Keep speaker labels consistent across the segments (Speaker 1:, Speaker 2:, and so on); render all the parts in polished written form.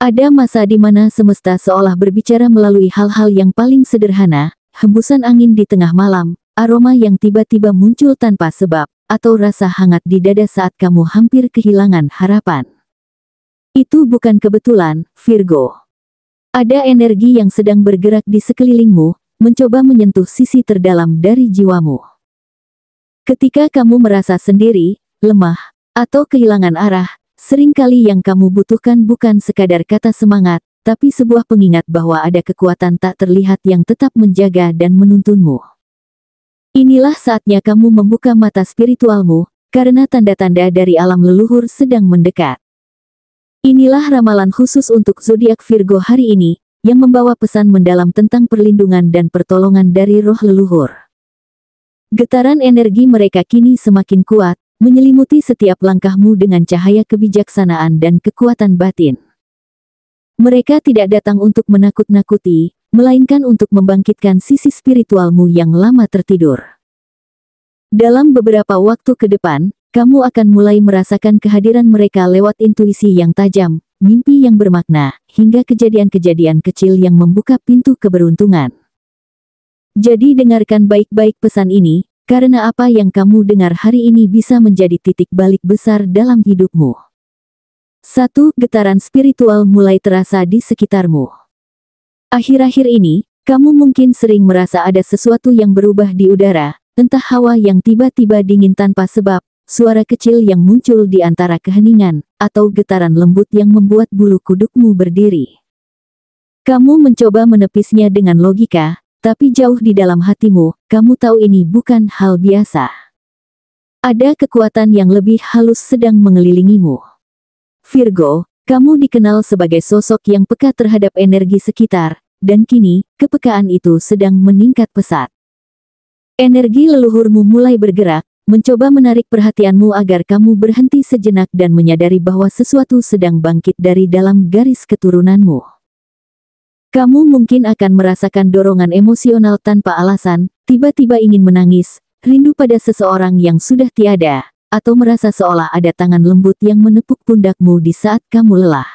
Speaker 1: Ada masa di mana semesta seolah berbicara melalui hal-hal yang paling sederhana, hembusan angin di tengah malam, aroma yang tiba-tiba muncul tanpa sebab, atau rasa hangat di dada saat kamu hampir kehilangan harapan. Itu bukan kebetulan, Virgo. Ada energi yang sedang bergerak di sekelilingmu, mencoba menyentuh sisi terdalam dari jiwamu. Ketika kamu merasa sendiri, lemah, atau kehilangan arah, seringkali yang kamu butuhkan bukan sekadar kata semangat, tapi sebuah pengingat bahwa ada kekuatan tak terlihat yang tetap menjaga dan menuntunmu. Inilah saatnya kamu membuka mata spiritualmu, karena tanda-tanda dari alam leluhur sedang mendekat. Inilah ramalan khusus untuk zodiak Virgo hari ini, yang membawa pesan mendalam tentang perlindungan dan pertolongan dari roh leluhur. Getaran energi mereka kini semakin kuat, menyelimuti setiap langkahmu dengan cahaya kebijaksanaan dan kekuatan batin. Mereka tidak datang untuk menakut-nakuti, melainkan untuk membangkitkan sisi spiritualmu yang lama tertidur. Dalam beberapa waktu ke depan, kamu akan mulai merasakan kehadiran mereka lewat intuisi yang tajam, mimpi yang bermakna, hingga kejadian-kejadian kecil yang membuka pintu keberuntungan. Jadi dengarkan baik-baik pesan ini, karena apa yang kamu dengar hari ini bisa menjadi titik balik besar dalam hidupmu. 1. Getaran spiritual mulai terasa di sekitarmu. Akhir-akhir ini, kamu mungkin sering merasa ada sesuatu yang berubah di udara, entah hawa yang tiba-tiba dingin tanpa sebab, suara kecil yang muncul di antara keheningan, atau getaran lembut yang membuat bulu kudukmu berdiri. Kamu mencoba menepisnya dengan logika, tapi jauh di dalam hatimu, kamu tahu ini bukan hal biasa. Ada kekuatan yang lebih halus sedang mengelilingimu. Virgo, kamu dikenal sebagai sosok yang peka terhadap energi sekitar, dan kini, kepekaan itu sedang meningkat pesat. Energi leluhurmu mulai bergerak, mencoba menarik perhatianmu agar kamu berhenti sejenak dan menyadari bahwa sesuatu sedang bangkit dari dalam garis keturunanmu. Kamu mungkin akan merasakan dorongan emosional tanpa alasan, tiba-tiba ingin menangis, rindu pada seseorang yang sudah tiada, atau merasa seolah ada tangan lembut yang menepuk pundakmu di saat kamu lelah.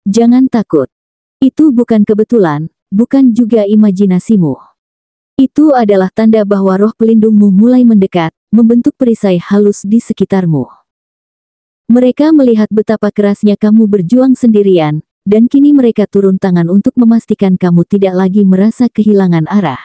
Speaker 1: Jangan takut. Itu bukan kebetulan, bukan juga imajinasimu. Itu adalah tanda bahwa roh pelindungmu mulai mendekat, membentuk perisai halus di sekitarmu. Mereka melihat betapa kerasnya kamu berjuang sendirian, dan kini mereka turun tangan untuk memastikan kamu tidak lagi merasa kehilangan arah.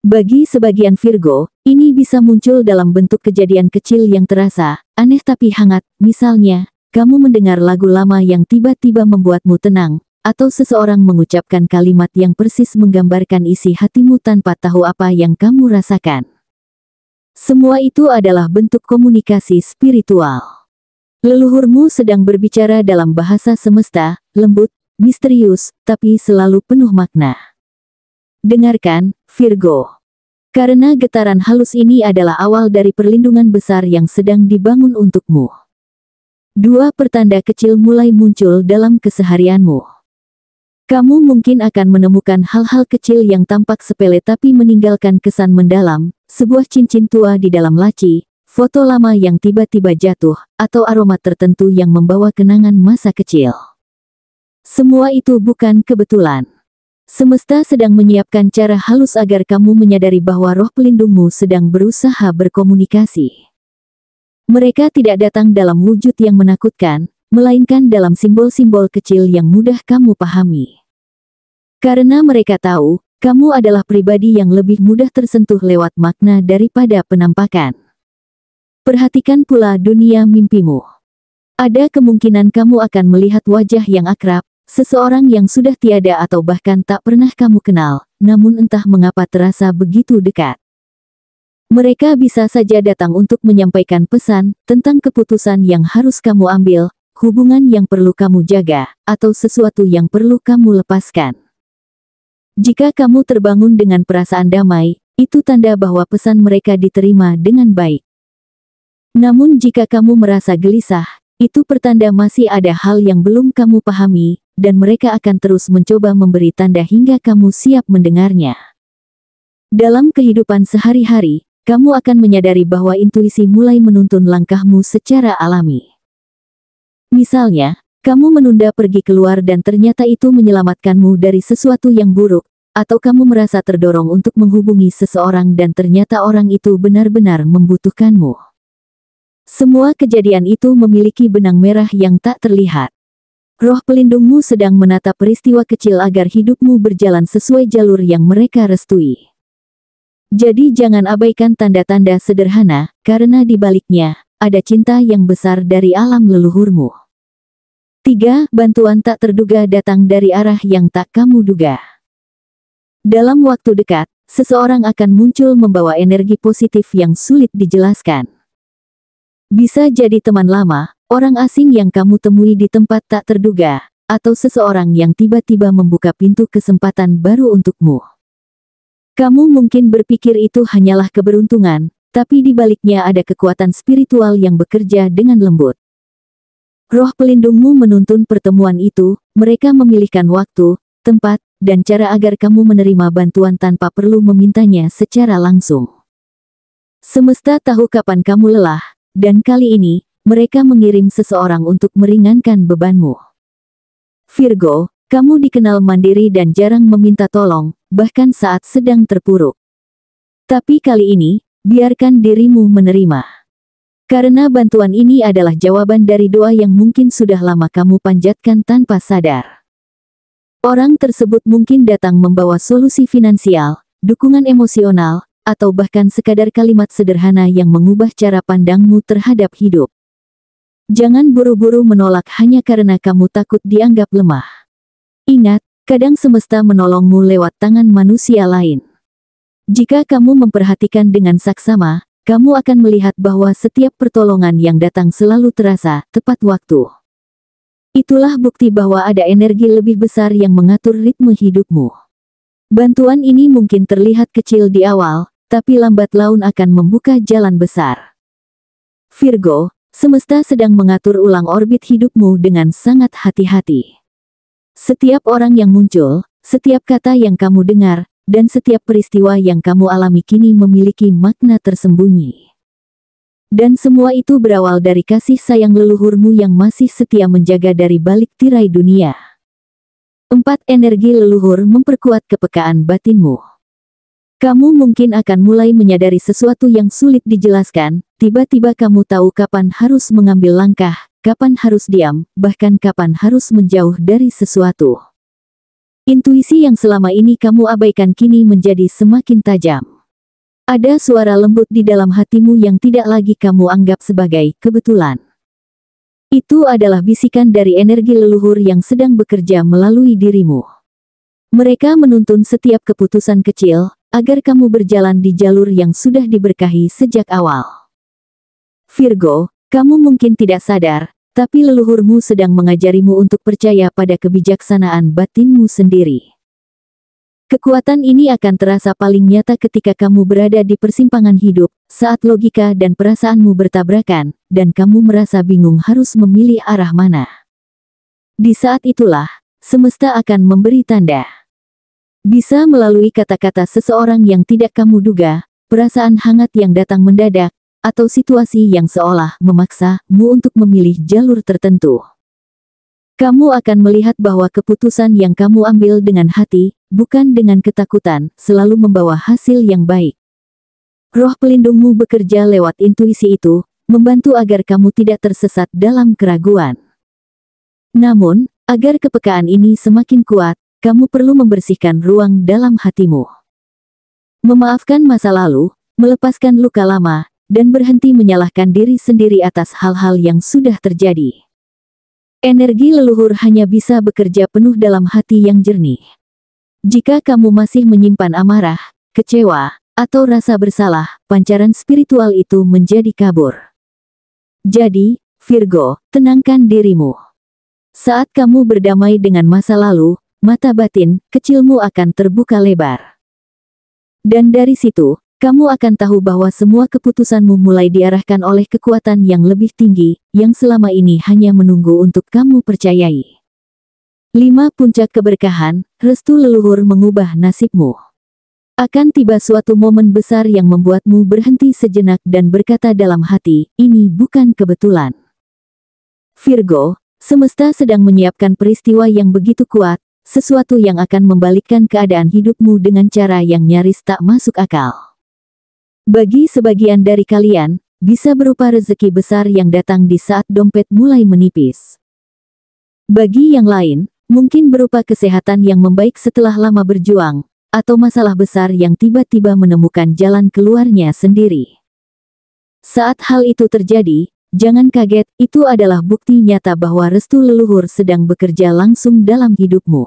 Speaker 1: Bagi sebagian Virgo, ini bisa muncul dalam bentuk kejadian kecil yang terasa aneh tapi hangat, misalnya, kamu mendengar lagu lama yang tiba-tiba membuatmu tenang, atau seseorang mengucapkan kalimat yang persis menggambarkan isi hatimu tanpa tahu apa yang kamu rasakan. Semua itu adalah bentuk komunikasi spiritual. Leluhurmu sedang berbicara dalam bahasa semesta, lembut, misterius, tapi selalu penuh makna. Dengarkan, Virgo. Karena getaran halus ini adalah awal dari perlindungan besar yang sedang dibangun untukmu. 2 pertanda kecil mulai muncul dalam keseharianmu. Kamu mungkin akan menemukan hal-hal kecil yang tampak sepele tapi meninggalkan kesan mendalam, sebuah cincin tua di dalam laci, foto lama yang tiba-tiba jatuh, atau aroma tertentu yang membawa kenangan masa kecil. Semua itu bukan kebetulan. Semesta sedang menyiapkan cara halus agar kamu menyadari bahwa roh pelindungmu sedang berusaha berkomunikasi. Mereka tidak datang dalam wujud yang menakutkan, melainkan dalam simbol-simbol kecil yang mudah kamu pahami. Karena mereka tahu, kamu adalah pribadi yang lebih mudah tersentuh lewat makna daripada penampakan. Perhatikan pula dunia mimpimu. Ada kemungkinan kamu akan melihat wajah yang akrab, seseorang yang sudah tiada atau bahkan tak pernah kamu kenal, namun entah mengapa terasa begitu dekat. Mereka bisa saja datang untuk menyampaikan pesan tentang keputusan yang harus kamu ambil, hubungan yang perlu kamu jaga, atau sesuatu yang perlu kamu lepaskan. Jika kamu terbangun dengan perasaan damai, itu tanda bahwa pesan mereka diterima dengan baik. Namun jika kamu merasa gelisah, itu pertanda masih ada hal yang belum kamu pahami, dan mereka akan terus mencoba memberi tanda hingga kamu siap mendengarnya. Dalam kehidupan sehari-hari, kamu akan menyadari bahwa intuisi mulai menuntun langkahmu secara alami. Misalnya, Kamu menunda pergi keluar dan ternyata itu menyelamatkanmu dari sesuatu yang buruk, atau kamu merasa terdorong untuk menghubungi seseorang dan ternyata orang itu benar-benar membutuhkanmu. Semua kejadian itu memiliki benang merah yang tak terlihat. Roh pelindungmu sedang menata peristiwa kecil agar hidupmu berjalan sesuai jalur yang mereka restui. Jadi jangan abaikan tanda-tanda sederhana, karena di baliknya ada cinta yang besar dari alam leluhurmu. 3. Bantuan tak terduga datang dari arah yang tak kamu duga. Dalam waktu dekat, seseorang akan muncul membawa energi positif yang sulit dijelaskan. Bisa jadi teman lama, orang asing yang kamu temui di tempat tak terduga, atau seseorang yang tiba-tiba membuka pintu kesempatan baru untukmu. Kamu mungkin berpikir itu hanyalah keberuntungan, tapi di baliknya ada kekuatan spiritual yang bekerja dengan lembut. Roh pelindungmu menuntun pertemuan itu, mereka memilihkan waktu, tempat, dan cara agar kamu menerima bantuan tanpa perlu memintanya secara langsung. Semesta tahu kapan kamu lelah, dan kali ini, mereka mengirim seseorang untuk meringankan bebanmu. Virgo, kamu dikenal mandiri dan jarang meminta tolong, bahkan saat sedang terpuruk. Tapi kali ini, biarkan dirimu menerima. Karena bantuan ini adalah jawaban dari doa yang mungkin sudah lama kamu panjatkan tanpa sadar. Orang tersebut mungkin datang membawa solusi finansial, dukungan emosional, atau bahkan sekadar kalimat sederhana yang mengubah cara pandangmu terhadap hidup. Jangan buru-buru menolak hanya karena kamu takut dianggap lemah. Ingat, kadang semesta menolongmu lewat tangan manusia lain. Jika kamu memperhatikan dengan saksama, kamu akan melihat bahwa setiap pertolongan yang datang selalu terasa tepat waktu. Itulah bukti bahwa ada energi lebih besar yang mengatur ritme hidupmu. Bantuan ini mungkin terlihat kecil di awal, tapi lambat laun akan membuka jalan besar. Virgo, semesta sedang mengatur ulang orbit hidupmu dengan sangat hati-hati. Setiap orang yang muncul, setiap kata yang kamu dengar, dan setiap peristiwa yang kamu alami kini memiliki makna tersembunyi. Dan semua itu berawal dari kasih sayang leluhurmu yang masih setia menjaga dari balik tirai dunia. 4. Energi leluhur memperkuat kepekaan batinmu. Kamu mungkin akan mulai menyadari sesuatu yang sulit dijelaskan, tiba-tiba kamu tahu kapan harus mengambil langkah, kapan harus diam, bahkan kapan harus menjauh dari sesuatu. Intuisi yang selama ini kamu abaikan kini menjadi semakin tajam. Ada suara lembut di dalam hatimu yang tidak lagi kamu anggap sebagai kebetulan. Itu adalah bisikan dari energi leluhur yang sedang bekerja melalui dirimu. Mereka menuntun setiap keputusan kecil, agar kamu berjalan di jalur yang sudah diberkahi sejak awal. Virgo, kamu mungkin tidak sadar, tapi leluhurmu sedang mengajarimu untuk percaya pada kebijaksanaan batinmu sendiri. Kekuatan ini akan terasa paling nyata ketika kamu berada di persimpangan hidup, saat logika dan perasaanmu bertabrakan, dan kamu merasa bingung harus memilih arah mana. Di saat itulah, semesta akan memberi tanda. Bisa melalui kata-kata seseorang yang tidak kamu duga, perasaan hangat yang datang mendadak, atau situasi yang seolah memaksamu untuk memilih jalur tertentu. Kamu akan melihat bahwa keputusan yang kamu ambil dengan hati, bukan dengan ketakutan, selalu membawa hasil yang baik. Roh pelindungmu bekerja lewat intuisi itu, membantu agar kamu tidak tersesat dalam keraguan. Namun, agar kepekaan ini semakin kuat, kamu perlu membersihkan ruang dalam hatimu. Memaafkan masa lalu, melepaskan luka lama, dan berhenti menyalahkan diri sendiri atas hal-hal yang sudah terjadi. Energi leluhur hanya bisa bekerja penuh dalam hati yang jernih. Jika kamu masih menyimpan amarah, kecewa, atau rasa bersalah, pancaran spiritual itu menjadi kabur. Jadi, Virgo, tenangkan dirimu. Saat kamu berdamai dengan masa lalu, mata batin kecilmu akan terbuka lebar. Dan dari situ, kamu akan tahu bahwa semua keputusanmu mulai diarahkan oleh kekuatan yang lebih tinggi, yang selama ini hanya menunggu untuk kamu percayai. 5. Puncak keberkahan, restu leluhur mengubah nasibmu. Akan tiba suatu momen besar yang membuatmu berhenti sejenak dan berkata dalam hati, ini bukan kebetulan. Virgo, Semesta sedang menyiapkan peristiwa yang begitu kuat, sesuatu yang akan membalikkan keadaan hidupmu dengan cara yang nyaris tak masuk akal. Bagi sebagian dari kalian, bisa berupa rezeki besar yang datang di saat dompet mulai menipis. Bagi yang lain, mungkin berupa kesehatan yang membaik setelah lama berjuang, atau masalah besar yang tiba-tiba menemukan jalan keluarnya sendiri. Saat hal itu terjadi, jangan kaget, itu adalah bukti nyata bahwa restu leluhur sedang bekerja langsung dalam hidupmu.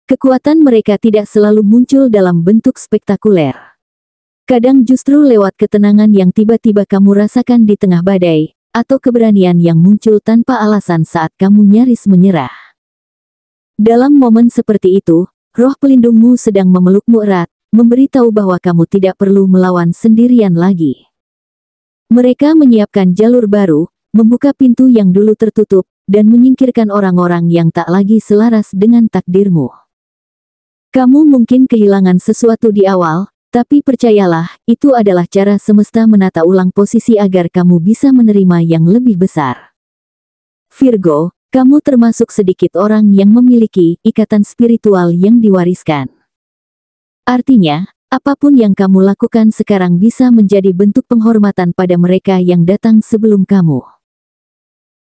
Speaker 1: Kekuatan mereka tidak selalu muncul dalam bentuk spektakuler. Kadang justru lewat ketenangan yang tiba-tiba kamu rasakan di tengah badai, atau keberanian yang muncul tanpa alasan saat kamu nyaris menyerah. Dalam momen seperti itu, roh pelindungmu sedang memelukmu erat, memberitahu bahwa kamu tidak perlu melawan sendirian lagi. Mereka menyiapkan jalur baru, membuka pintu yang dulu tertutup, dan menyingkirkan orang-orang yang tak lagi selaras dengan takdirmu. Kamu mungkin kehilangan sesuatu di awal, tapi percayalah, itu adalah cara semesta menata ulang posisi agar kamu bisa menerima yang lebih besar. Virgo, kamu termasuk sedikit orang yang memiliki ikatan spiritual yang diwariskan. Artinya, apapun yang kamu lakukan sekarang bisa menjadi bentuk penghormatan pada mereka yang datang sebelum kamu.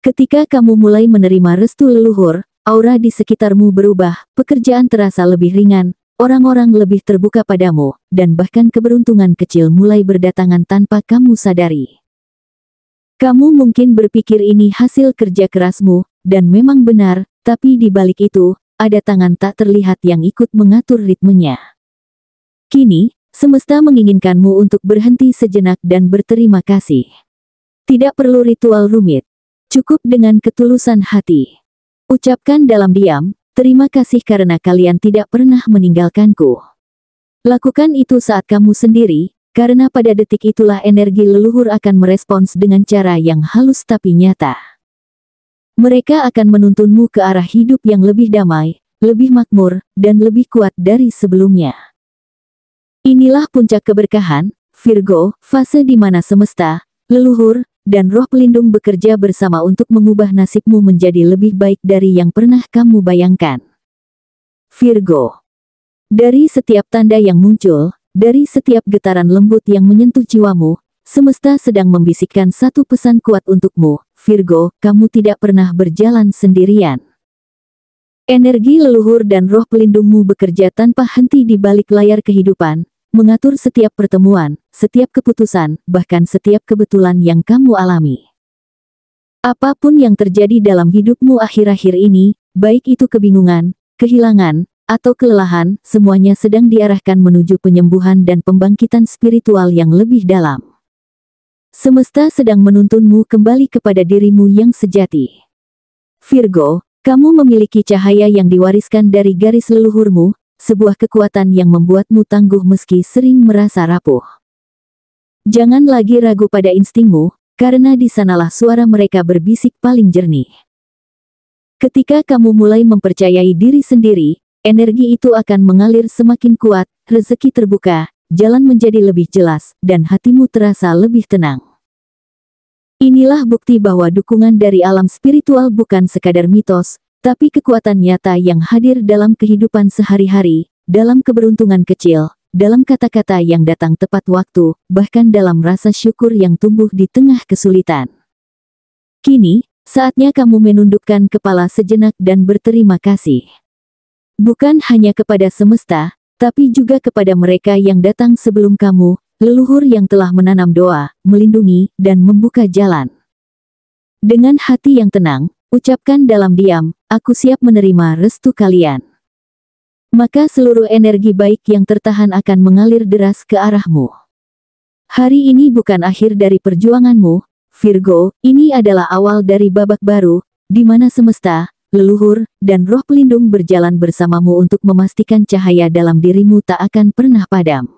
Speaker 1: Ketika kamu mulai menerima restu leluhur, aura di sekitarmu berubah, pekerjaan terasa lebih ringan, orang-orang lebih terbuka padamu, dan bahkan keberuntungan kecil mulai berdatangan tanpa kamu sadari. Kamu mungkin berpikir ini hasil kerja kerasmu, dan memang benar, tapi di balik itu, ada tangan tak terlihat yang ikut mengatur ritmenya. Kini, semesta menginginkanmu untuk berhenti sejenak dan berterima kasih. Tidak perlu ritual rumit. Cukup dengan ketulusan hati. Ucapkan dalam diam, terima kasih karena kalian tidak pernah meninggalkanku. Lakukan itu saat kamu sendiri, karena pada detik itulah energi leluhur akan merespons dengan cara yang halus tapi nyata. Mereka akan menuntunmu ke arah hidup yang lebih damai, lebih makmur, dan lebih kuat dari sebelumnya. Inilah puncak keberkahan, Virgo, fase di mana semesta, leluhur, dan roh pelindung bekerja bersama untuk mengubah nasibmu menjadi lebih baik dari yang pernah kamu bayangkan. Virgo. Dari setiap tanda yang muncul, dari setiap getaran lembut yang menyentuh jiwamu, semesta sedang membisikkan satu pesan kuat untukmu, Virgo, kamu tidak pernah berjalan sendirian. Energi leluhur dan roh pelindungmu bekerja tanpa henti di balik layar kehidupan, mengatur setiap pertemuan, setiap keputusan, bahkan setiap kebetulan yang kamu alami. Apapun yang terjadi dalam hidupmu akhir-akhir ini, baik itu kebingungan, kehilangan, atau kelelahan, semuanya sedang diarahkan menuju penyembuhan dan pembangkitan spiritual yang lebih dalam. Semesta sedang menuntunmu kembali kepada dirimu yang sejati. Virgo, kamu memiliki cahaya yang diwariskan dari garis leluhurmu, sebuah kekuatan yang membuatmu tangguh meski sering merasa rapuh. Jangan lagi ragu pada instingmu, karena di sanalah suara mereka berbisik paling jernih. Ketika kamu mulai mempercayai diri sendiri, energi itu akan mengalir semakin kuat, rezeki terbuka, jalan menjadi lebih jelas, dan hatimu terasa lebih tenang. Inilah bukti bahwa dukungan dari alam spiritual bukan sekadar mitos, tapi kekuatan nyata yang hadir dalam kehidupan sehari-hari, dalam keberuntungan kecil, dalam kata-kata yang datang tepat waktu, bahkan dalam rasa syukur yang tumbuh di tengah kesulitan. Kini, saatnya kamu menundukkan kepala sejenak dan berterima kasih. Bukan hanya kepada semesta, tapi juga kepada mereka yang datang sebelum kamu, leluhur yang telah menanam doa, melindungi, dan membuka jalan. Dengan hati yang tenang, ucapkan dalam diam, aku siap menerima restu kalian. Maka seluruh energi baik yang tertahan akan mengalir deras ke arahmu. Hari ini bukan akhir dari perjuanganmu, Virgo, ini adalah awal dari babak baru, di mana semesta, leluhur, dan roh pelindung berjalan bersamamu untuk memastikan cahaya dalam dirimu tak akan pernah padam.